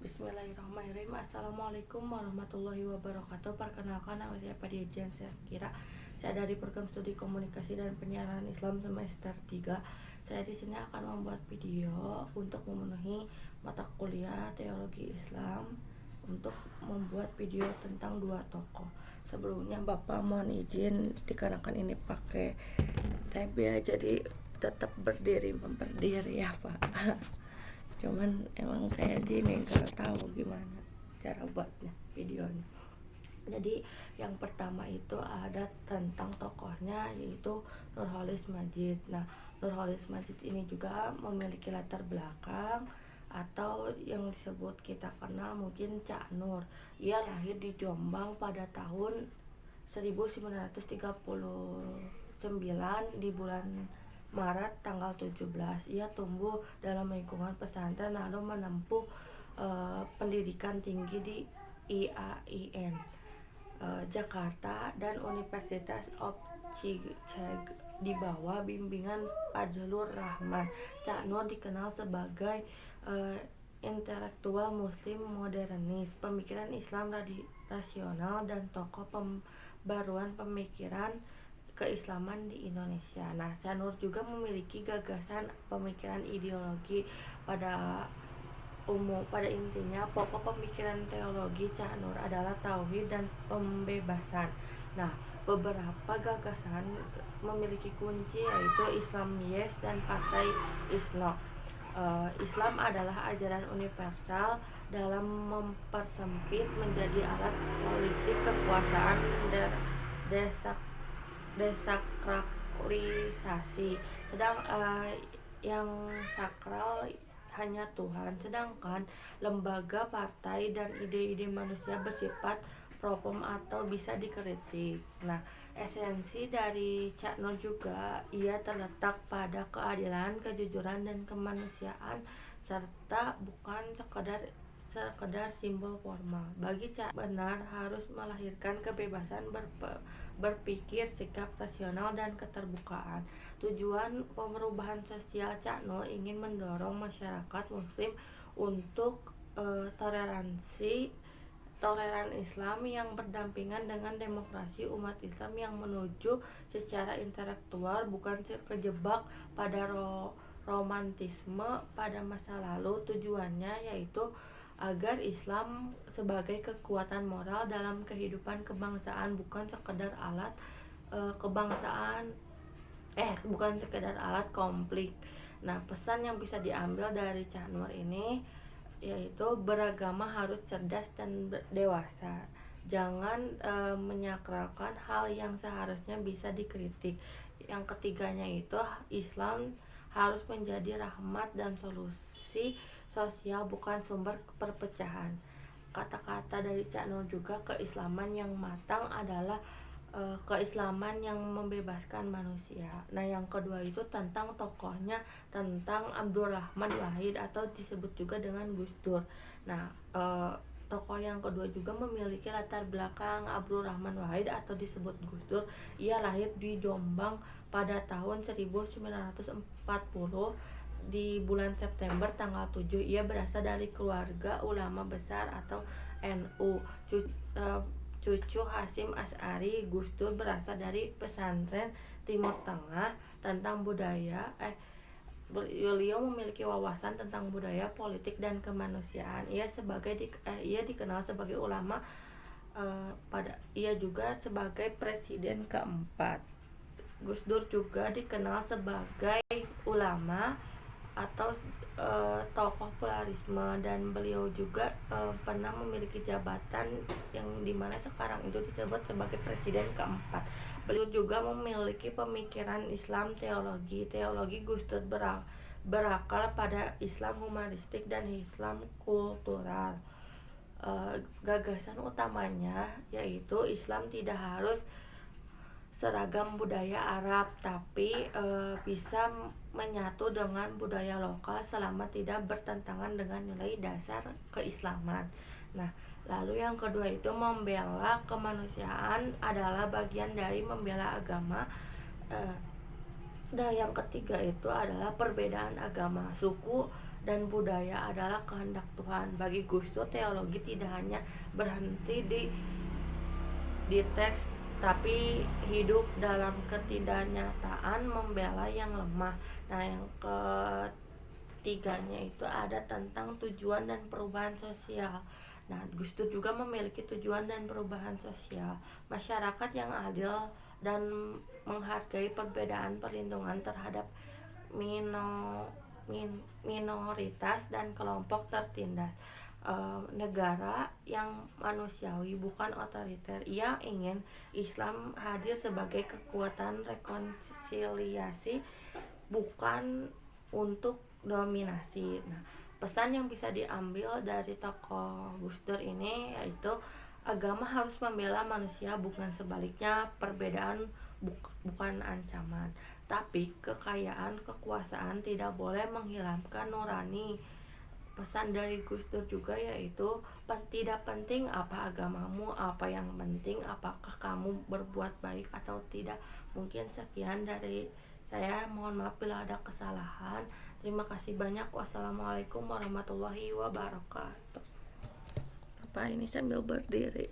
Bismillahirrahmanirrahim. Assalamualaikum warahmatullahi wabarakatuh. Perkenalkan, nama saya Padiajan Serkira. Saya dari program studi komunikasi dan penyiaran Islam semester 3. Saya di sini akan membuat video untuk memenuhi mata kuliah teologi Islam untuk membuat video tentang dua tokoh. Sebelumnya Bapak mohon izin dikarenakan ini pakai tab ya, jadi tetap berdiri ya Pak. Cuman emang kayak gini, gak tahu gimana cara buatnya videonya. Jadi yang pertama itu ada tentang tokohnya, yaitu Nurholis Madjid. Nah, Nurholis Madjid ini juga memiliki latar belakang atau yang disebut kita kenal mungkin Cak Nur. Ia lahir di Jombang pada tahun 1939 di bulan Maret tanggal 17. Ia tumbuh dalam lingkungan pesantren lalu menempuh pendidikan tinggi di IAIN Jakarta dan Universitas of Chicago di bawah bimbingan Fazlur Rahman. Cak Nur dikenal sebagai intelektual muslim modernis, pemikiran Islam rasional dan tokoh pembaruan pemikiran keislaman di Indonesia. Nah, Cak Nur juga memiliki gagasan pemikiran ideologi. Pada intinya pokok pemikiran teologi Cak Nur adalah tauhid dan pembebasan. Nah, beberapa gagasan memiliki kunci, yaitu Islam Yes dan Partai Isno. Islam adalah ajaran universal dalam mempersempit menjadi alat politik kekuasaan desakralisasi. Yang sakral hanya Tuhan, sedangkan lembaga, partai, dan ide-ide manusia bersifat propom atau bisa dikritik. Nah, esensi dari Cak Nur juga ia terletak pada keadilan, kejujuran, dan kemanusiaan, serta bukan sekedar simbol formal. Bagi Cak benar harus melahirkan kebebasan berpikir, sikap rasional, dan keterbukaan. Tujuan perubahan sosial Cak Nur ingin mendorong masyarakat muslim untuk toleran Islam yang berdampingan dengan demokrasi, umat Islam yang menuju secara intelektual, bukan kejebak pada romantisme pada masa lalu. Tujuannya yaitu agar Islam sebagai kekuatan moral dalam kehidupan kebangsaan, bukan sekedar alat konflik. Nah, pesan yang bisa diambil dari Cak Nur ini yaitu beragama harus cerdas dan dewasa. Jangan menyakralkan hal yang seharusnya bisa dikritik. Yang ketiganya itu Islam harus menjadi rahmat dan solusi sosial, bukan sumber perpecahan. Kata-kata dari Cak Nur juga, keislaman yang matang adalah keislaman yang membebaskan manusia. Nah, yang kedua itu tentang tokohnya, tentang Abdurrahman Wahid atau disebut juga dengan Gus Dur. Nah, tokoh yang kedua juga memiliki latar belakang Abdurrahman Wahid atau disebut Gus Dur. Ia lahir di Jombang pada tahun 1940 di bulan September tanggal 7. Ia berasal dari keluarga ulama besar atau NU. Cucu Hasyim Asy'ari. Gus Dur berasal dari pesantren Timur Tengah tentang budaya. Beliau memiliki wawasan tentang budaya, politik, dan kemanusiaan. Ia dikenal sebagai ulama. Ia juga sebagai presiden keempat. Gus Dur juga dikenal sebagai ulama atau tokoh pluralisme, dan beliau juga pernah memiliki jabatan yang dimana sekarang itu disebut sebagai presiden keempat. Beliau juga memiliki pemikiran Islam teologi. Gus Dur berakar pada Islam humanistik dan Islam kultural. Gagasan utamanya yaitu Islam tidak harus seragam budaya Arab, tapi bisa menyatu dengan budaya lokal selama tidak bertentangan dengan nilai dasar keislaman. Nah, lalu yang kedua itu membela kemanusiaan adalah bagian dari membela agama. Dan yang ketiga itu adalah perbedaan agama, suku, dan budaya adalah kehendak Tuhan. Bagi Gus Dur, teologi tidak hanya berhenti di teks, tapi hidup dalam ketidaknyataan, membela yang lemah. Nah, yang ketiganya itu ada tentang tujuan dan perubahan sosial. Nah, Gus Dur juga memiliki tujuan dan perubahan sosial, masyarakat yang adil dan menghargai perbedaan, perlindungan terhadap minoritas dan kelompok tertindas, negara yang manusiawi bukan otoriter. Ia ingin Islam hadir sebagai kekuatan rekonsiliasi, bukan untuk dominasi. Nah, pesan yang bisa diambil dari tokoh Gus Dur ini yaitu agama harus membela manusia, bukan sebaliknya. Perbedaan bukan ancaman, tapi kekayaan, kekuasaan tidak boleh menghilangkan nurani. Pesan dari Gus Dur juga yaitu tidak penting apa agamamu, apa yang penting apakah kamu berbuat baik atau tidak. Mungkin sekian dari saya, mohon maaf bila ada kesalahan. Terima kasih banyak. Wassalamualaikum warahmatullahi wabarakatuh. Apa ini sambil berdiri?